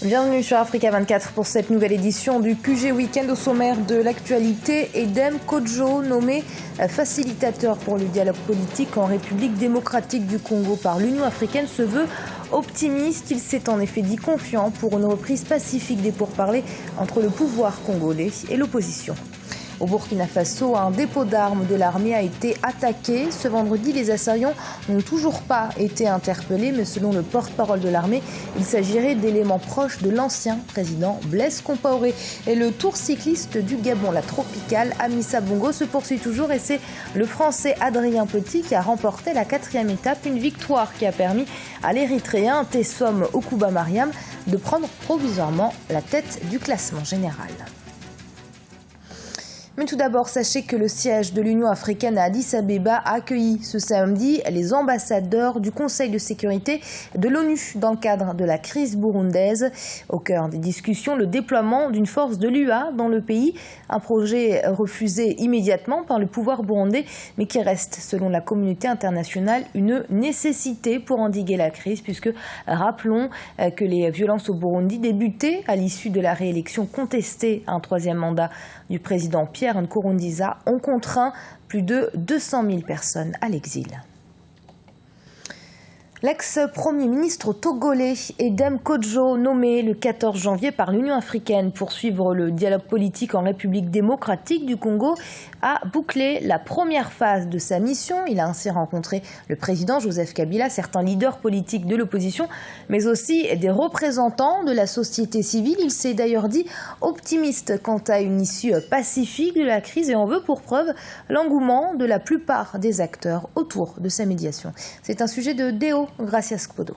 Bienvenue sur Africa 24 pour cette nouvelle édition du QG Week-end. Au sommaire de l'actualité, Edem Kodjo, nommé facilitateur pour le dialogue politique en République démocratique du Congo par l'Union africaine, se veut optimiste. Il s'est en effet dit confiant pour une reprise pacifique des pourparlers entre le pouvoir congolais et l'opposition. Au Burkina Faso, un dépôt d'armes de l'armée a été attaqué. Ce vendredi, les assaillants n'ont toujours pas été interpellés, mais selon le porte-parole de l'armée, il s'agirait d'éléments proches de l'ancien président Blaise Compaoré. Et le Tour cycliste du Gabon, la Tropicale, Amissa Bongo, se poursuit toujours et c'est le Français Adrien Petit qui a remporté la 4e étape, une victoire qui a permis à l'Érythréen Tessom Okuba Mariam de prendre provisoirement la tête du classement général. Mais tout d'abord, sachez que le siège de l'Union africaine à Addis Abeba a accueilli ce samedi les ambassadeurs du Conseil de sécurité de l'ONU dans le cadre de la crise burundaise. Au cœur des discussions, le déploiement d'une force de l'UA dans le pays, un projet refusé immédiatement par le pouvoir burundais, mais qui reste, selon la communauté internationale, une nécessité pour endiguer la crise, puisque rappelons que les violences au Burundi débutaient à l'issue de la réélection contestée à un 3e mandat du président Pierre Nkurunziza ont contraint plus de 200 000 personnes à l'exil. L'ex-premier ministre togolais Edem Kodjo, nommé le 14 janvier par l'Union africaine pour suivre le dialogue politique en République démocratique du Congo, a bouclé la première phase de sa mission. Il a ainsi rencontré le président Joseph Kabila, certains leaders politiques de l'opposition, mais aussi des représentants de la société civile. Il s'est d'ailleurs dit optimiste quant à une issue pacifique de la crise et en veut pour preuve l'engouement de la plupart des acteurs autour de sa médiation. C'est un sujet de Déo Gracias Kodo.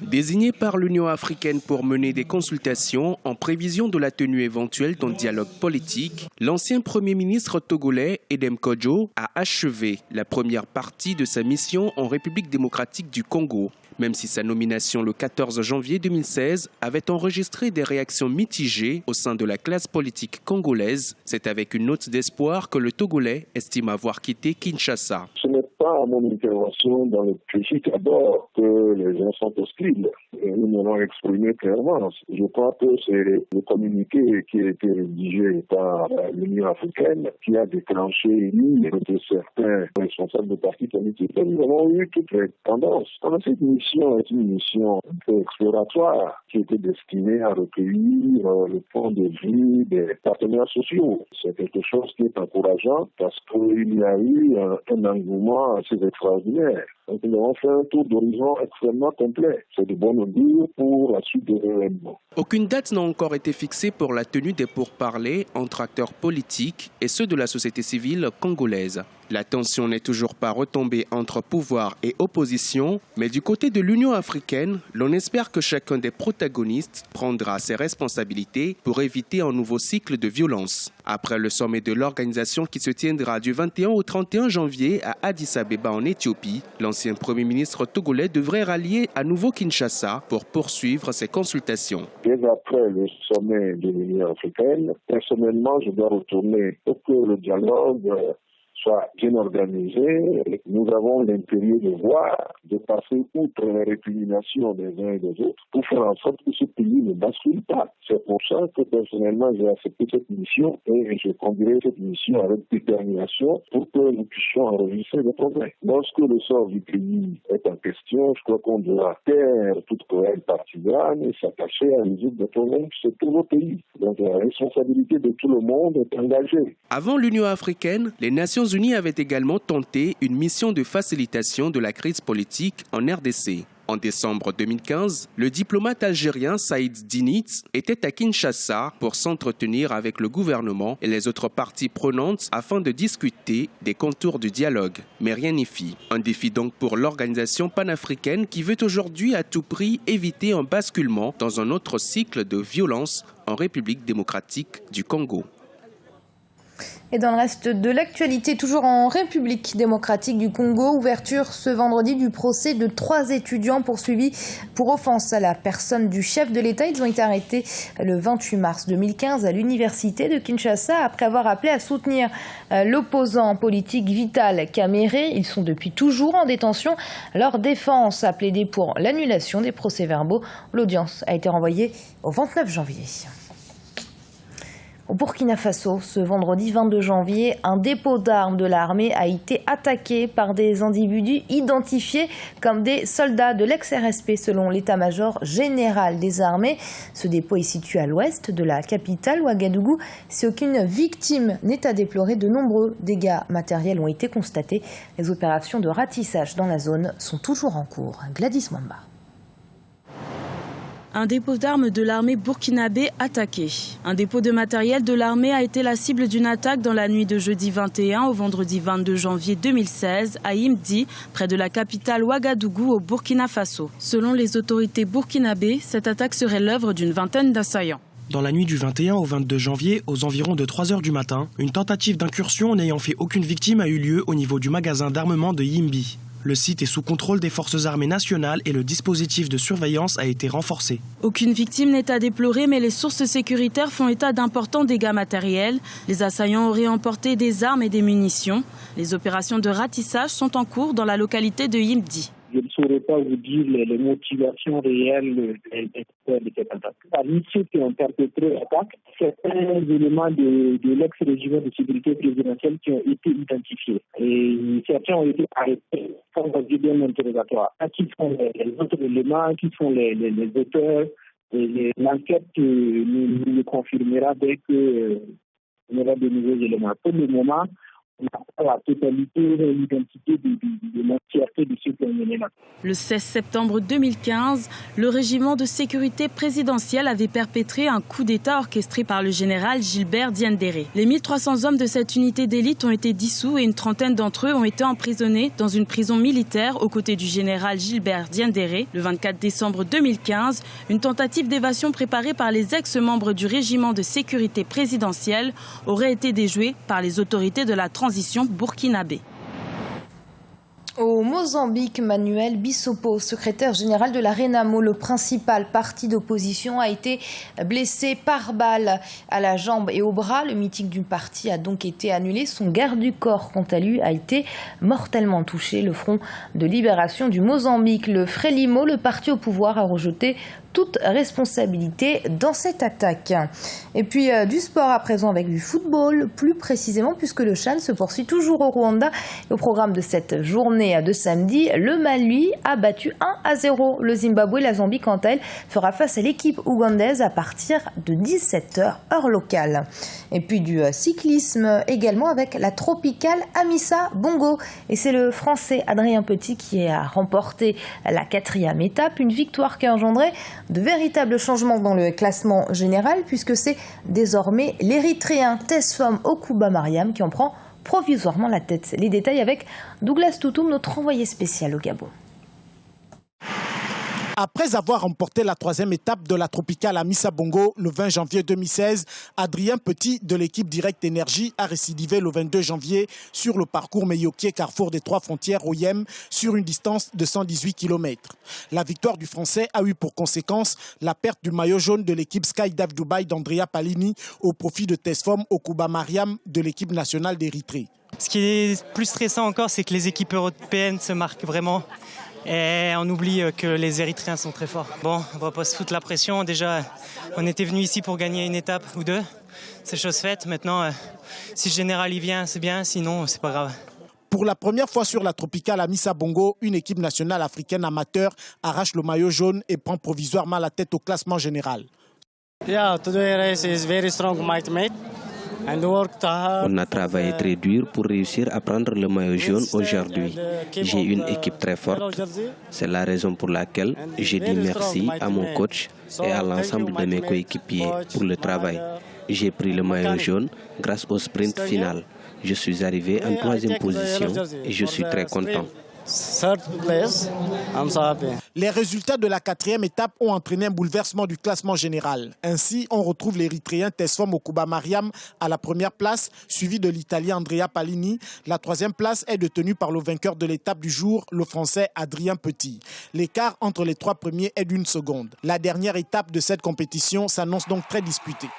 Désigné par l'Union africaine pour mener des consultations en prévision de la tenue éventuelle d'un dialogue politique, l'ancien Premier ministre togolais Edem Kodjo a achevé la première partie de sa mission en République démocratique du Congo. Même si sa nomination le 14 janvier 2016 avait enregistré des réactions mitigées au sein de la classe politique congolaise, c'est avec une note d'espoir que le Togolais estime avoir quitté Kinshasa. Ce n'est pas à mon intervention dans le critique d'abord que les gens sont hostiles. Nous nous l'avons exprimé clairement. Je crois que c'est le communiqué qui a été rédigé par l'Union africaine qui a déclenché l'une de certains responsables de partis politiques. Nous avons eu toutes les tendances. Cette mission est une mission exploratoire qui était destinée à recueillir le point de vue des partenaires sociaux. C'est quelque chose qui est encourageant parce qu'il y a eu un engouement assez extraordinaire. Donc nous avons fait un tour d'horizon extrêmement complet. C'est de bon augure pour la suite des événements. Aucune date n'a encore été fixée pour la tenue des pourparlers entre acteurs politiques et ceux de la société civile congolaise. La tension n'est toujours pas retombée entre pouvoir et opposition, mais du côté de l'Union africaine, l'on espère que chacun des protagonistes prendra ses responsabilités pour éviter un nouveau cycle de violence. Après le sommet de l'organisation qui se tiendra du 21 au 31 janvier à Addis Abeba en Éthiopie, l'ancien Premier ministre togolais devrait rallier à nouveau Kinshasa pour poursuivre ses consultations. Dès après le sommet de l'Union africaine, personnellement, je dois retourner pour que le dialogue soit bien organisé. Nous avons l'intérêt de voir, de passer outre les récriminations des uns et des autres pour faire en sorte que ce pays ne bascule pas. C'est pour ça que personnellement j'ai accepté cette mission et je conduirai cette mission avec détermination pour que nous puissions enregistrer des progrès. Lorsque le sort du pays est en question, je crois qu'on doit taire toute querelle partisane et s'attacher à résoudre des problèmes. C'est pour nos pays. Donc la responsabilité de tout le monde est engagée. Avant l'Union africaine, les Nations Unies avaient également tenté une mission de facilitation de la crise politique en RDC. En décembre 2015, le diplomate algérien Saïd Dinitz était à Kinshasa pour s'entretenir avec le gouvernement et les autres parties prenantes afin de discuter des contours du dialogue. Mais rien n'y fit. Un défi donc pour l'organisation panafricaine qui veut aujourd'hui à tout prix éviter un basculement dans un autre cycle de violence en République démocratique du Congo. Et dans le reste de l'actualité, toujours en République démocratique du Congo, ouverture ce vendredi du procès de 3 étudiants poursuivis pour offense à la personne du chef de l'État. Ils ont été arrêtés le 28 mars 2015 à l'université de Kinshasa après avoir appelé à soutenir l'opposant politique Vital Kamerhe. Ils sont depuis toujours en détention. Leur défense a plaidé pour l'annulation des procès-verbaux. L'audience a été renvoyée au 29 janvier. Au Burkina Faso, ce vendredi 22 janvier, un dépôt d'armes de l'armée a été attaqué par des individus identifiés comme des soldats de l'ex-RSP selon l'état-major général des armées. Ce dépôt est situé à l'ouest de la capitale Ouagadougou. Si aucune victime n'est à déplorer, de nombreux dégâts matériels ont été constatés. Les opérations de ratissage dans la zone sont toujours en cours. Gladys Mwamba. Un dépôt d'armes de l'armée burkinabé attaqué. Un dépôt de matériel de l'armée a été la cible d'une attaque dans la nuit de jeudi 21 au vendredi 22 janvier 2016 à Imdi, près de la capitale Ouagadougou au Burkina Faso. Selon les autorités burkinabées, cette attaque serait l'œuvre d'une vingtaine d'assaillants. Dans la nuit du 21 au 22 janvier, aux environs de 3 h du matin, une tentative d'incursion n'ayant fait aucune victime a eu lieu au niveau du magasin d'armement de Yimbi. Le site est sous contrôle des forces armées nationales et le dispositif de surveillance a été renforcé. Aucune victime n'est à déplorer, mais les sources sécuritaires font état d'importants dégâts matériels. Les assaillants auraient emporté des armes et des munitions. Les opérations de ratissage sont en cours dans la localité de Yimdi. Je ne saurais pas vous dire les motivations réelles de cette attaque. Parmi ceux qui ont perpétré l'attaque, certains éléments de l'ex-régiment de sécurité présidentielle qui ont été identifiés. Et certains ont été arrêtés sans objet d'un interrogatoire. Qui sont les autres éléments, qui sont les auteurs. L'enquête nous confirmera dès qu'il y aura de nouveaux éléments. Pour le moment, on n'a pas la totalité de l'identité de l'entièreté de ceux qui ont mené là. Le 16 septembre 2015, le régiment de sécurité présidentielle avait perpétré un coup d'État orchestré par le général Gilbert Diendéré. Les 1300 hommes de cette unité d'élite ont été dissous et une trentaine d'entre eux ont été emprisonnés dans une prison militaire aux côtés du général Gilbert Diendéré. Le 24 décembre 2015, une tentative d'évasion préparée par les ex-membres du régiment de sécurité présidentielle aurait été déjouée par les autorités de la transition burkinabé. Au Mozambique, Manuel Bissopo, secrétaire général de la Renamo, le principal parti d'opposition, a été blessé par balle à la jambe et au bras. Le meeting du parti a donc été annulé. Son garde du corps, quant à lui, a été mortellement touché. Le Front de libération du Mozambique, le Frelimo, le parti au pouvoir, a rejeté toute responsabilité dans cette attaque. Et puis du sport à présent avec du football, plus précisément puisque le CHAN se poursuit toujours au Rwanda. Et au programme de cette journée de samedi, le Mali a battu 1-0 le Zimbabwe. La Zambie, quant à elle, fera face à l'équipe ougandaise à partir de 17 h heure locale. Et puis du cyclisme également avec la tropicale Amissa Bongo. Et c'est le Français Adrien Petit qui a remporté la 4e étape. Une victoire qui a engendré de véritables changements dans le classement général puisque c'est désormais l'Érythréen Tesfom Okuba Mariam qui en prend provisoirement la tête. Les détails avec Douglas Toutoum, notre envoyé spécial au Gabon. Après avoir remporté la 3e étape de la tropicale Amissa Bongo le 20 janvier 2016, Adrien Petit de l'équipe Direct Énergie a récidivé le 22 janvier sur le parcours Meyokié Carrefour des Trois Frontières au Yem sur une distance de 118 km. La victoire du Français a eu pour conséquence la perte du maillot jaune de l'équipe Skydive Dubaï d'Andrea Palini au profit de Tesfom Okuba Mariam de l'équipe nationale d'Érythrée. Ce qui est plus stressant encore, c'est que les équipes européennes se marquent vraiment. Et on oublie que les Érythréens sont très forts. Bon, on va pas se foutre la pression. Déjà, on était venu ici pour gagner une étape ou deux. C'est chose faite. Maintenant, si le général y vient, c'est bien. Sinon, c'est pas grave. Pour la première fois sur la tropicale Amissa Bongo, une équipe nationale africaine amateur arrache le maillot jaune et prend provisoirement la tête au classement général. Yeah, today race is very strong, mate. On a travaillé très dur pour réussir à prendre le maillot jaune aujourd'hui. J'ai une équipe très forte. C'est la raison pour laquelle j'ai dit merci à mon coach et à l'ensemble de mes coéquipiers pour le travail. J'ai pris le maillot jaune grâce au sprint final. Je suis arrivé en 3e position et je suis très content. third place. I'm so happy. Les résultats de la 4e étape ont entraîné un bouleversement du classement général. Ainsi, on retrouve l'Érythréen Tesfom Okuba Mariam à la première place, suivi de l'Italien Andrea Palini. La 3e place est détenue par le vainqueur de l'étape du jour, le Français Adrien Petit. L'écart entre les 3 premiers est d'1 seconde. La dernière étape de cette compétition s'annonce donc très disputée.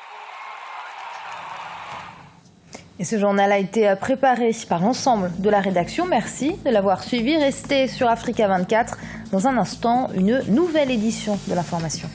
Et ce journal a été préparé par l'ensemble de la rédaction. Merci de l'avoir suivi. Restez sur Africa 24. Dans un instant, une nouvelle édition de l'information.